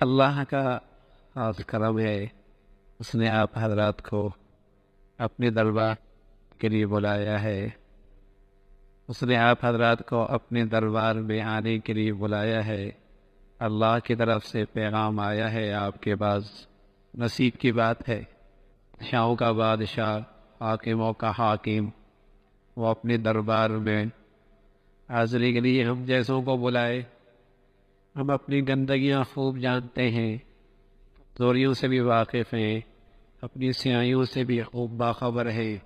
اللہ کا خاص کرم ہے، اس نے آپ حضرات کو اپنے دربار کے لیے بلایا ہے، اس نے آپ حضرات کو اپنے دربار میں آنے کے لیے بلایا ہے۔ اللہ کی طرف سے پیغام آیا ہے آپ کے پاس، نصیب کی بات ہے۔ شاہوں کا بادشاہ، حاکموں کا حاکم، وہ اپنے دربار میں حاضری کے لیے ہم جیسوں کو بلائے۔ ہم اپنی گندگیاں خوب جانتے ہیں، چوریوں سے بھی واقف ہیں، اپنی سیاہیوں سے بھی خوب باخبر ہیں۔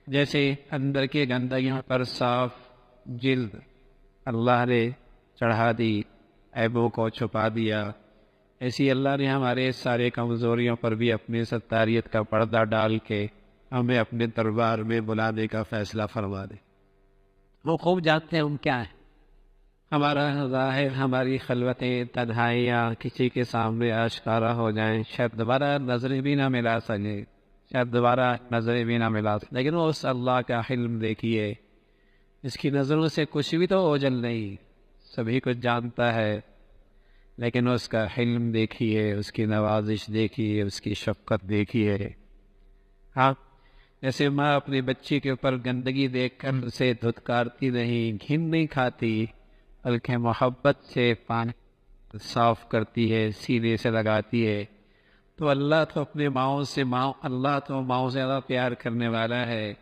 جیسے اندر کی گندگیوں پر صاف جلد اللہ نے چڑھا دی، عیبوں کو چھپا دیا، ایسی اللہ نے ہمارے سارے کمزوریوں پر بھی اپنی ستاریت کا پردہ ڈال کے ہمیں اپنے دربار میں بلانے کا فیصلہ فرما دے۔ وہ خوب جانتے ہیں ہم کیا ہیں، ہمارا ظاہر، ہماری خلوتیں، تنہائیاں کسی کے سامنے آشکارا ہو جائیں، شاید دوبارہ نظریں بھی نہ ملا سکیں، شاید دوبارہ نظریں بھی نہ ملا سکیں، لیکن اس اللہ کا حلم دیکھیے، اس کی نظروں سے کچھ بھی تو اوجھل نہیں، سبھی کچھ جانتا ہے، لیکن اس کا حلم دیکھیے، اس کی نوازش دیکھیے، اس کی شفقت دیکھیے۔ ہاں، جیسے ماں اپنی بچی کے اوپر گندگی دیکھ کر اسے دھتکارتی نہیں، گھن نہیں کھاتی، بلکہ محبت سے پانی صاف کرتی ہے، سینے سے لگاتی ہے، تو اللہ تو اپنے ماؤں سے اللہ تو ماؤں سے زیادہ پیار کرنے والا ہے۔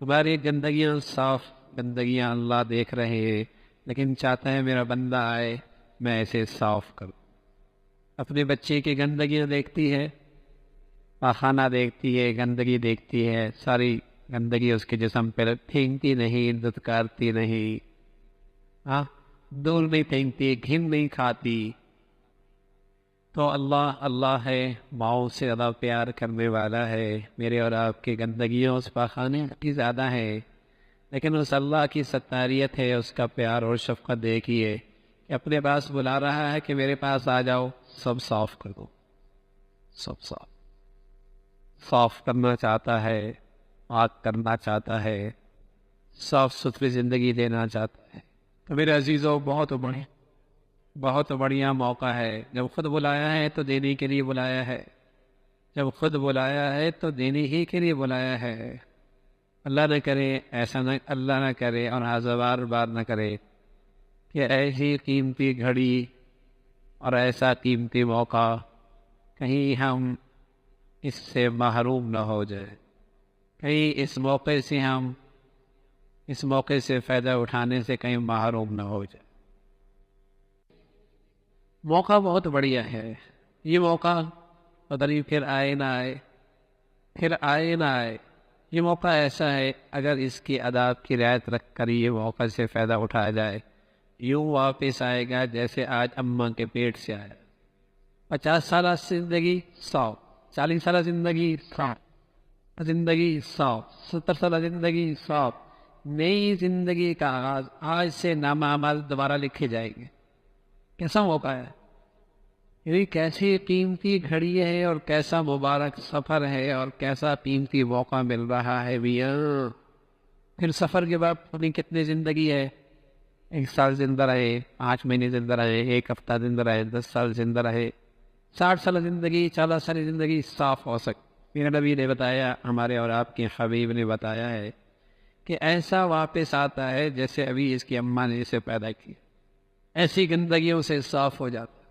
ہماری گندگیاں صاف گندگیاں اللہ دیکھ رہے ہیں، لیکن چاہتا ہے میرا بندہ آئے، میں اسے صاف کروں۔ اپنے بچے کی گندگیاں دیکھتی ہے، پاخانہ دیکھتی ہے، گندگی دیکھتی ہے، ساری گندگی اس کے جسم پہ پھینکتی نہیں، دھتکارتی نہیں، ہاں، دور نہیں پھینکتی، گھن نہیں کھاتی۔ تو اللہ ہے، ماؤں سے زیادہ پیار کرنے والا ہے۔ میرے اور آپ کی گندگیوں اس پاخانے کی زیادہ ہے، لیکن اس اللہ کی ستاریت ہے، اس کا پیار اور شفقت دیکھیے کہ اپنے پاس بلا رہا ہے کہ میرے پاس آ جاؤ، سب صاف کر دو، سب صاف کرنا چاہتا ہے، پاک کرنا چاہتا ہے، صاف ستھری زندگی دینا چاہتا ہے۔ تو میرے عزیزوں، بہت بڑھیا موقع ہے، جب خود بلایا ہے تو دینے کے لیے بلایا ہے، جب خود بلایا ہے تو دینے ہی کے لیے بلایا ہے۔ اللہ نہ کرے ایسا، نہ اللہ نہ کرے اور ہزار بار نہ کرے کہ ایسی قیمتی گھڑی اور ایسا قیمتی موقع کہیں ہم اس سے محروم نہ ہو جائے، کہیں اس موقع سے فائدہ اٹھانے سے کہیں محروم نہ ہو جائے۔ موقع بہت بڑھیا ہے، یہ موقع پتہ نہیں پھر آئے نہ آئے، پھر آئے نہ آئے۔ یہ موقع ایسا ہے، اگر اس کی آداب کی رعایت رکھ کر یہ موقع سے فائدہ اٹھایا جائے، یوں واپس آئے گا جیسے آج اماں کے پیٹ سے آیا۔ 50 سالہ زندگی 100، 40 سالہ زندگی 100، 70 سالہ زندگی 100، نئی زندگی کا آغاز آج سے نامہ اعمال دوبارہ لکھے جائیں گے۔ کیسا موقع ہے، یعنی کیسی قیمتی گھڑی ہے اور کیسا مبارک سفر ہے اور کیسا قیمتی موقع مل رہا ہے میاں۔ پھر سفر کے بعد اپنی کتنی زندگی ہے، 1 سال زندہ رہے، 5 مہینے زندہ رہے، 1 ہفتہ زندہ رہے، 10 سال زندہ رہے، 60 سال زندگی، 40 سال زندگی صاف ہو سکتی۔ میرے نبی نے بتایا، ہمارے اور آپ کے حبیب نے بتایا ہے کہ ایسا واپس آتا ہے جیسے ابھی اس کی اماں نے اسے پیدا کیا، ایسی گندگیوں سے صاف ہو جاتا ہے۔